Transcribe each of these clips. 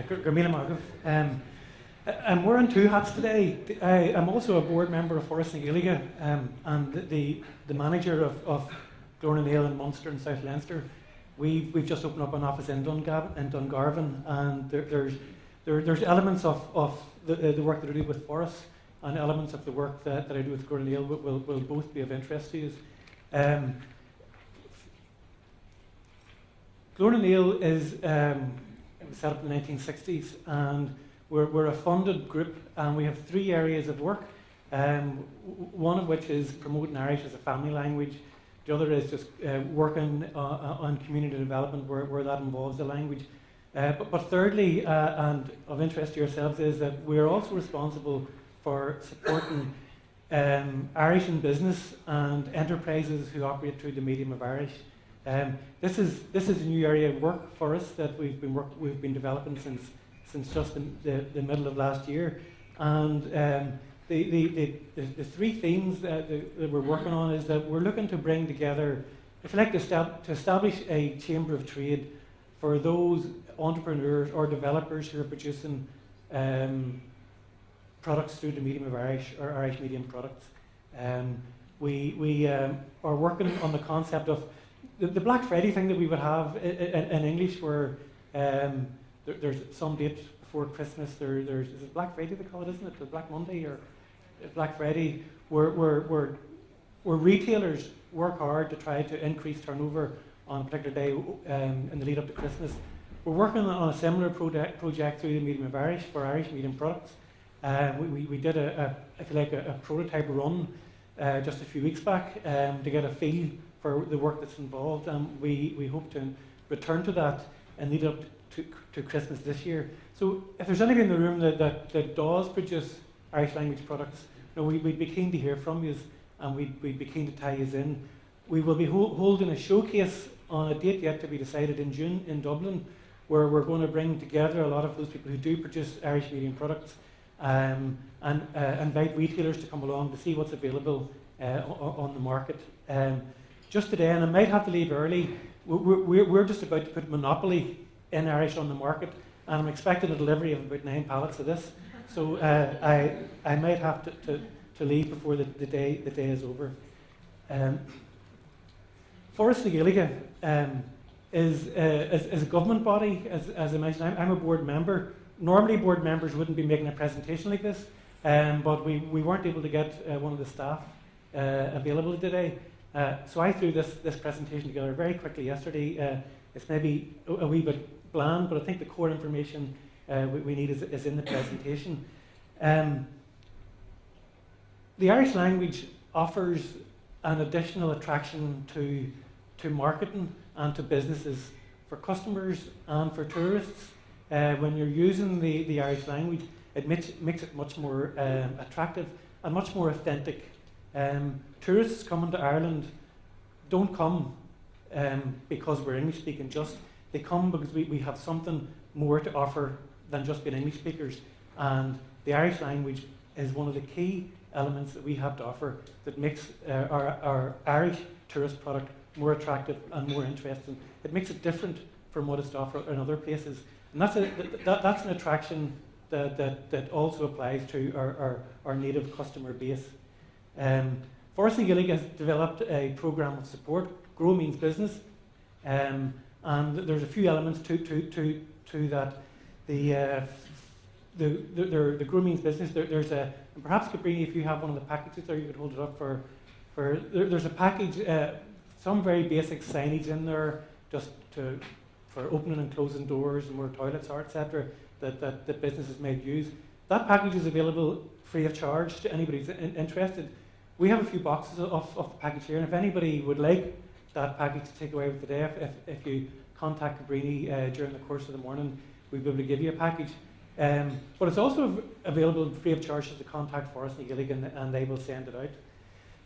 Gurmila Margav. I'm wearing two hats today. I'm also a board member of Forest nGael and the manager of Glór and nGael in Munster and South Leinster. We've just opened up an office in Dungarvan, and there's elements of the work that I do with Forest and elements of the work that I do with Glór and nGael will both be of interest to you. Glór and nGael it was set up in the 1960s, and we're a funded group, and we have three areas of work. One of which is promoting Irish as a family language. The other is just working on community development where that involves the language. But thirdly, and of interest to yourselves, is that we're also responsible for supporting Irish in business and enterprises who operate through the medium of Irish. This is a new area of work for us that we've been developing since just the middle of last year, and the three themes that we're working on is that we're looking to bring together, if you like, to establish a chamber of trade for those entrepreneurs or developers who are producing products through the medium of Irish or Irish medium products. We are working on the concept of the Black Friday thing that we would have in English, where there's some date before Christmas. Is it Black Friday they call it, isn't it? The Black Monday or Black Friday, where retailers work hard to try to increase turnover on a particular day in the lead up to Christmas. We're working on a similar project through the medium of Irish for Irish medium products. We did a prototype run just a few weeks back to get a feel for the work that's involved, and we hope to return to that and lead up to Christmas this year. So if there's anybody in the room that does produce Irish language products, we'd be keen to hear from you, and we'd be keen to tie you in. We will be holding a showcase on a date yet to be decided in June in Dublin, where we're going to bring together a lot of those people who do produce Irish medium products and invite retailers to come along to see what's available on the market. Just today, and I might have to leave early, we're just about to put Monopoly in Irish on the market, and I'm expecting a delivery of about 9 pallets of this. So I might have to leave before the day is over. Forest nGael is a government body, as I mentioned. I'm a board member. Normally board members wouldn't be making a presentation like this, but we weren't able to get one of the staff available today. So I threw this presentation together very quickly yesterday. It's maybe a wee bit bland, but I think the core information we need is in the presentation. The Irish language offers an additional attraction to marketing and to businesses, for customers and for tourists. When you're using the Irish language, it makes it much more attractive and much more authentic. Tourists coming to Ireland don't come because we're English speaking just. They come because we have something more to offer than just being English speakers, and the Irish language is one of the key elements that we have to offer that makes our Irish tourist product more attractive and more interesting. It makes it different from what is to offer in other places, and that's an attraction that also applies to our native customer base. Forest nGael has developed a programme of support. Grow means business, and there's a few elements to that. The Grow means business. There's a, and perhaps Cabrini, if you have one of the packages there, you could hold it up for there's a package, some very basic signage in there, just for opening and closing doors and where toilets are, etc. That businesses may use. That package is available free of charge to anybody who's interested. We have a few boxes of the package here, and if anybody would like that package to take away with the day, if you contact Cabrini during the course of the morning, we'll be able to give you a package. But it's also available free of charge to contact Forest nGael, and they will send it out.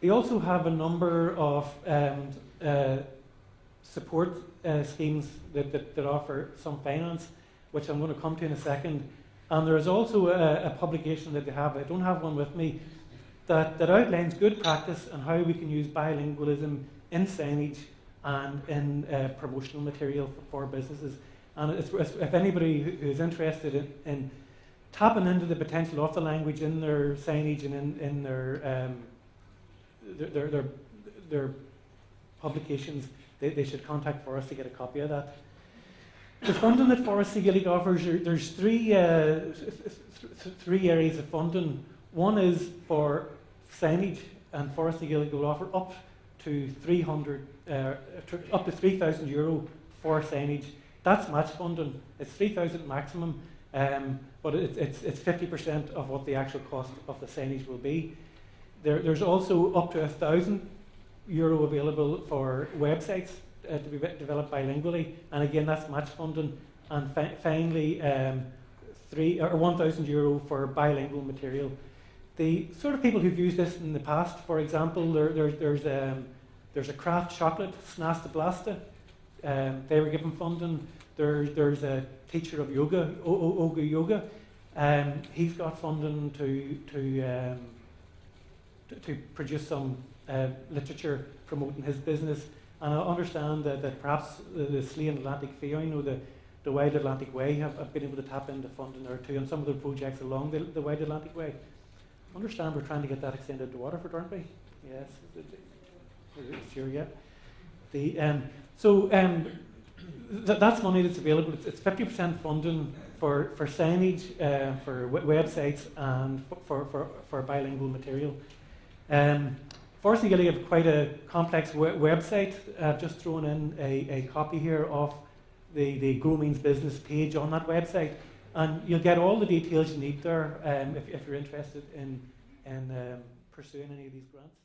They also have a number of support schemes that offer some finance, which I'm going to come to in a second. And there is also a publication that they have, I don't have one with me, that outlines good practice and how we can use bilingualism in signage and in promotional material for businesses. And if anybody who's interested in tapping into the potential of the language in their signage and in their publications, they should contact Forest to get a copy of that. The funding that Forest Gaelic offers, there's three areas of funding. One is for signage, and Forest Gaelic will offer up to €3,000 for signage. That's match funding. It's 3,000 maximum, but it's 50% of what the actual cost of the signage will be. There's also up to €1,000 available for websites to be developed bilingually, and again that's match funding. And finally, €1,000 for bilingual material. The sort of people who've used this in the past, for example, there's a craft chocolate, Snasta Blasta. They were given funding. There's a teacher of yoga, Oga Yoga. He's got funding to produce some literature promoting his business. And I understand that perhaps the Slian Atlantic Fiona, the Wide Atlantic Way, have been able to tap into funding there too, and some of the projects along the Wide Atlantic Way. I understand we're trying to get that extended to Waterford, aren't we? Yes, sure, yeah. That's money that's available. It's 50% funding for signage, for websites, and for bilingual material. Forest Gaelic have quite a complex website. I've just thrown in a copy here of the Grow Means Business page on that website, and you'll get all the details you need there if you're interested in pursuing any of these grants.